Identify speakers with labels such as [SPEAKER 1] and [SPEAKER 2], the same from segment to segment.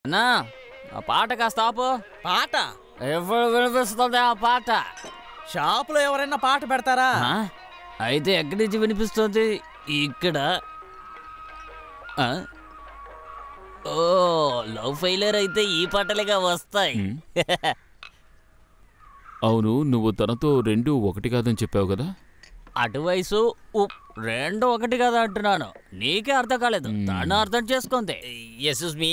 [SPEAKER 1] అన్నా ఆ పాట కాస్త ఆపు.
[SPEAKER 2] పాట
[SPEAKER 1] ఎప్పుడు వినిపిస్తుంది ఆ పాట?
[SPEAKER 2] షాపులో ఎవరైనా పాట పెడతారా?
[SPEAKER 1] అయితే ఎక్కడి నుంచి వినిపిస్తుంది? ఇక్కడ. ఓ లవ్ ఫెయిలియర్ అయితే ఈ పాటలుగా వస్తాయి.
[SPEAKER 3] అవును, నువ్వు తనతో రెండు ఒకటి కాదని చెప్పావు కదా?
[SPEAKER 1] అటు వయసు రెండు ఒకటి కదా అంటున్నాను. నీకే అర్థం కాలేదు, తను అర్థం చేసుకుంది. ఎస్యూస్ మీ.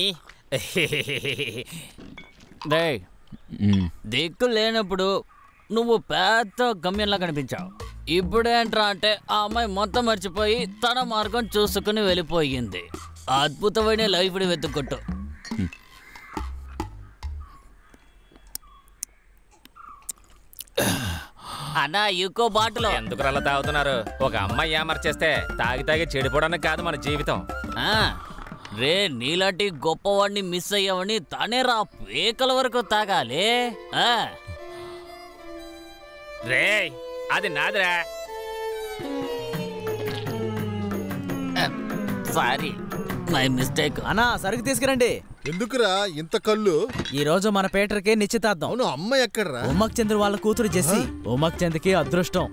[SPEAKER 1] దిక్కు లేనప్పుడు నువ్వు పెద్ద గమ్యంలా కనిపించావు. ఇప్పుడేంట్రా అంటే ఆ అమ్మాయి మొత్తం మర్చిపోయి తన మార్గం చూసుకుని వెళ్ళిపోయింది. అద్భుతమైన లైఫ్ని వెతుక్కుంటూ. అన్నా యుకో బాటలో
[SPEAKER 4] ఎందుకు అలా తాగుతున్నారు? ఒక అమ్మాయి ఏమర్చేస్తే తాగి తాగి చెడిపోవడానికి కాదు మన జీవితం.
[SPEAKER 1] రే నీలాంటి గొప్పవాడిని మిస్ అయ్యావని తనే రా పేకల వరకు తాగాలి.
[SPEAKER 4] రే అది నాదిరా.
[SPEAKER 1] Sorry, my mistake.
[SPEAKER 2] అన్నా సరుకు తీసుకురండి.
[SPEAKER 5] ఎందుకురా ఇంత కళ్ళు?
[SPEAKER 2] ఈ రోజు మన పేటర్కి నిశ్చితార్థం.
[SPEAKER 5] అవును, అమ్మాయి ఎక్కడ్రా?
[SPEAKER 2] ఉమ్మక్ చంద్ర వాళ్ళ కూతురు జెస్సీ. ఉమ్మక్ చంద్రకి అదృష్టం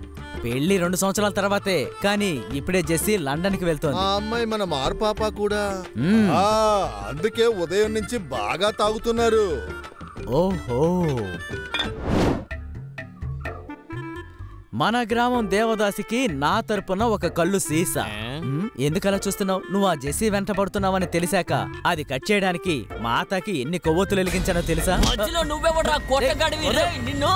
[SPEAKER 2] పెళ్లి 2 సంవత్సరాల తర్వాతే, కానీ ఇప్పుడే జెస్సీ లండన్ కి వెళ్తోంది.
[SPEAKER 5] ఆ అమ్మాయి మన మారుపాప కూడా. అందుకే ఉదయం నుంచి బాగా తాగుతున్నారు.
[SPEAKER 2] ఓహో, మన గ్రామం దేవదాసికి నా తరపున ఒక కళ్ళు సీసా. ఎందుకలా చూస్తున్నావు? నువ్వు ఆ జెస్సీ వెంట పడుతున్నావని తెలిసాక అది కట్ చేయడానికి మాతాకి ఎన్ని కొవ్వొత్తులు వెలిగించానో తెలుసా?
[SPEAKER 1] మధ్యలో నువ్వెవడ్రా కొట్టగాడివి? నిన్ను